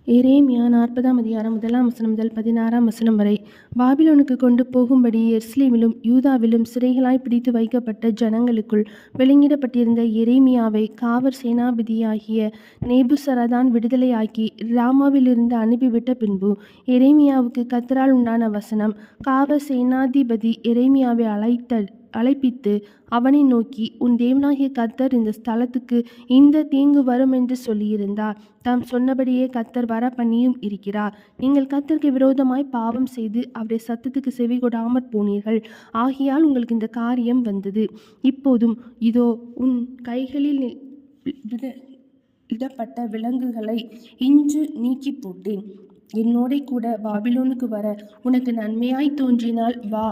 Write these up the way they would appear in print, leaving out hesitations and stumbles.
எரேமியா 40ஆம் அதிகாரம் 1ஆம் வசனம் முதல் 16ஆம் வசனம் வரை. பாபிலோனுக்கு கொண்டு போகும்படி எருசலேமிலும் யூதாவிலும் சிறைகளாய் பிடித்து வைக்கப்பட்ட ஜனங்களுக்குள் வெளியிடப்பட்டிருந்த எரேமியாவை காவற் சேனாபதியாகிய நேபுசரதான் விடுதலையாக்கி ராமாவிலிருந்து அனுப்பிவிட்ட பின்பு எரேமியாவுக்கு கர்த்தரால் உண்டான வசனம். காவற் சேனாதிபதி எரேமியாவை அழைப்பித்து அவனை நோக்கி, உன் தேவனாகிய கர்த்தர் இந்த ஸ்தலத்துக்கு இந்த தீங்கு வரும் என்று சொல்லியிருந்தார். தாம் சொன்னபடியே கர்த்தர் வர பண்ணியும் இருக்கிறார். நீங்கள் கர்த்தருக்கு விரோதமாய் பாவம் செய்து அவருடைய சத்தத்துக்கு செவி கொடாமற் போனீர்கள். ஆகையால் உங்களுக்கு இந்த காரியம் வந்தது. இப்போதும் இதோ உன் கைகளில் இடப்பட்ட விலங்குகளை இன்று நீக்கி போட்டேன். என்னோட கூட பாபிலோனுக்கு வர உனக்கு நன்மையாய் தோன்றினால் வா,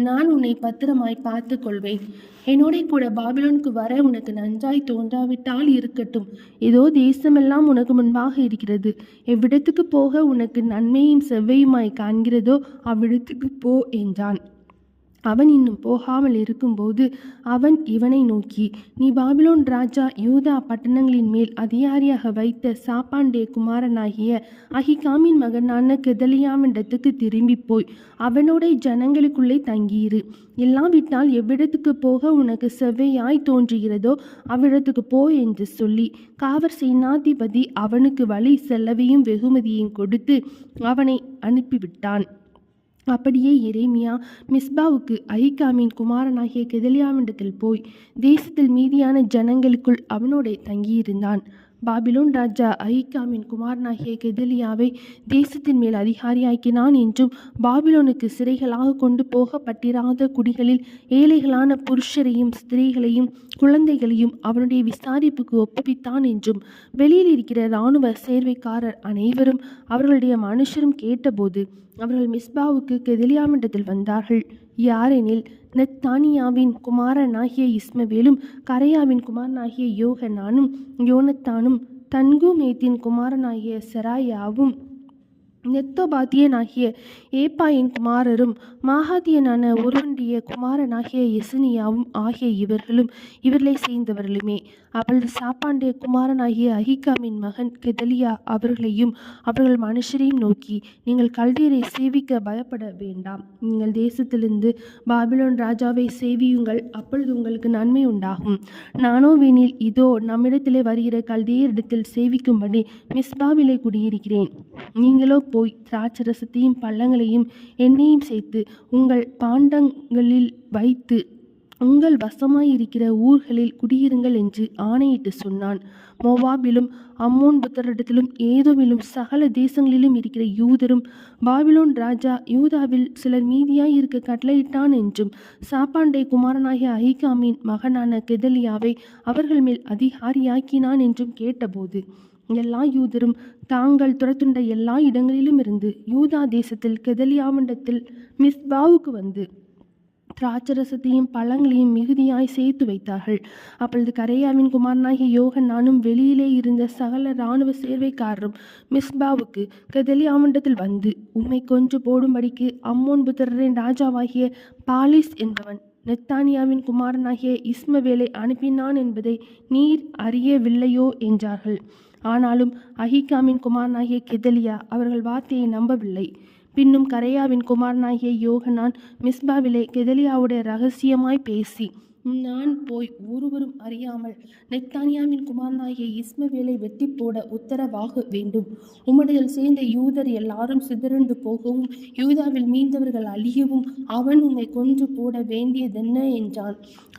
நான் உன்னை பத்திரமாய் பார்த்து கொள்வேன். என்னோட கூட பாபிலோனுக்கு வர உனக்கு நன்றாய் தோன்றாவிட்டால் இருக்கட்டும். ஏதோ தேசமெல்லாம் உனக்கு முன்பாக இருக்கிறது. எவ்விடத்துக்கு போக உனக்கு நன்மையும் செவ்வையுமாய் காண்கிறதோ அவ்விடத்துக்கு போ என்றான். அவன் இன்னும் போகாமல் இருக்கும்போது அவன் இவனை நோக்கி, நீ பாபிலோன் ராஜா யூதா பட்டணங்களின் மேல் அதிகாரியாக வைத்த சாப்பாண்டே குமாரனாகிய அகிகாமின் மகனான கெதலியாவிடத்துக்கு திரும்பி போய் அவனோட ஜனங்களுக்குள்ளே தங்கியிரு. இல்லாவிட்டால் எவ்விடத்துக்கு போக உனக்கு செவ்வையாய் தோன்றுகிறதோ அவ்விடத்துக்கு போ என்று சொல்லி காவற் சேனாதிபதி அவனுக்கு வழி செல்லவையும் வெகுமதியையும் கொடுத்து அவனை அனுப்பிவிட்டான். அப்படியே எரேமியா மிஸ்பாவுக்கு அகிகாமின் குமாரனாகிய கெதலியாவிடத்தில் போய் தேசத்தில் மீதியான ஜனங்களுக்குள் அவனோட தங்கியிருந்தான். பாபிலோன் ராஜா அகிகாமின் குமாரனாகிய கெதலியாவை தேசத்தின் மேல் அதிகாரியாக்கினான் என்றும் பாபிலோனுக்கு சிறைகளாக கொண்டு போகப்பட்டிராத குடிகளில் ஏழைகளான புருஷரையும் ஸ்திரீகளையும் குழந்தைகளையும் அவனுடைய விசாரிப்புக்கு ஒப்புவித்தான் என்றும் வெளியில் இருக்கிற இராணுவ சேர்வைக்காரர் அனைவரும் அவர்களுடைய மனுஷரும் கேட்டபோது அவர்கள் மிஸ்பாவுக்கு கெதலியாவிடத்தில் வந்தார்கள். யாரெனில் நெத்தானியாவின் குமாரனாகிய இஸ்மவேலும் கரையாவின் குமாரனாகிய யோகனானும் யோனத்தானும் தன்குமேத்தின் குமாரனாகிய செராயாவும் நெத்தோபாத்தியனாகிய ஏப்பாயின் குமாரரும் மாகாதியனான ஒருவனுடைய குமாரனாகிய எசனியாவும் ஆகிய இவர்களும் இவர்களை சேர்ந்தவர்களுமே. அப்பொழுது சாப்பாண்டே குமாரனாகிய அகிகாமின் மகன் கெதலியா அவர்களையும் அவர்கள் மனுஷரையும் நோக்கி, நீங்கள் கல்தேரை சேவிக்க பயப்பட வேண்டாம். நீங்கள் தேசத்திலிருந்து பாபிலோன் ராஜாவை சேவியுங்கள், அப்பொழுது உங்களுக்கு நன்மை உண்டாகும். நானோவெனில் இதோ நம்மிடத்திலே வருகிற கல்தேயரிடத்தில் சேவிக்கும்படி மிஸ்பாவிலே குடியிருக்கிறேன். நீங்களோ போய் திராட்சரசத்தையும் பள்ளங்களையும் எண்ணெயும் சேர்த்து உங்கள் பாண்டங்களில் வைத்து உங்கள் வசமாயிருக்கிற ஊர்களில் குடியிருங்கள் என்று ஆணையிட்டு சொன்னான். மோவாபிலும் அம்மோன் புத்தரிடத்திலும் ஏதோமிலும் சகல தேசங்களிலும் இருக்கிற யூதரும் பாபிலோன் ராஜா யூதாவில் சிலர் மீதியாய் இருக்க கட்டளையிட்டான் என்றும் சாப்பாண்டே குமாரனாகிய அகிகாமின் மகனான கெதலியாவை அவர்கள் மேல் அதிகாரியாக்கினான் என்றும் கேட்டபோது எல்லா யூதரும் தாங்கள் துரத்துண்ட எல்லா இடங்களிலும் இருந்து யூதா தேசத்தில் கெதலியாவிடத்தில் மிஸ்பாவுக்கு வந்து திராட்சரசத்தையும் பழங்களையும் மிகுதியாய் சேர்த்து வைத்தார்கள். அப்பொழுது கரையாவின் குமாரனாகிய யோகனானும் வெளியிலே இருந்த சகல இராணுவ சேர்வைக்காரரும் மிஸ்பாவுக்கு கெதலியாவிடத்தில் வந்து, உம்மை கொன்று போடும்படிக்கு அம்மோன் புத்திரரின் ராஜாவாகிய பாலிஸ் என்பவன் நெத்தானியாவின் குமாரனாகிய இஸ்மவேலை அனுப்பினான் என்பதை நீர் அறியவில்லையோ என்றார்கள். ஆனாலும் அகிகாமின் குமாரனாகிய கெதலியா அவர்கள் வார்த்தையை நம்பவில்லை. பின்னும் கரையாவின் குமாரனாகிய யோகனான் மிஸ்பாவிலே கெதலியாவுடைய ரகசியமாய் பேசி, நான் போய் ஒருவரும் அறியாமல் நெத்தானியாவின் குமாரனாகிய இஸ்மவேலை வெட்டி போட உத்தரவாக வேண்டும். உம்முடையில் சேர்ந்த யூதர் எல்லாரும் சிதறண்டு போகவும் யூதாவில் மீந்தவர்கள் அழியவும் அவன் உம்மை கொன்று போட வேண்டியதென்ன என்றான்.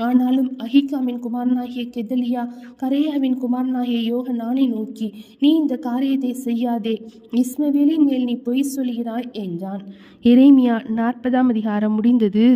ஆனாலும் அகிகாமின் குமாரனாகிய கெதலியா கரையாவின் குமாரனாகிய யோகனானை நோக்கி, நீ இந்த காரியத்தை செய்யாதே, இஸ்மவேலின் மேல் நீ பொய் சொல்கிறாய் என்றான். எரேமியா 40ஆம் அதிகாரம் முடிந்தது.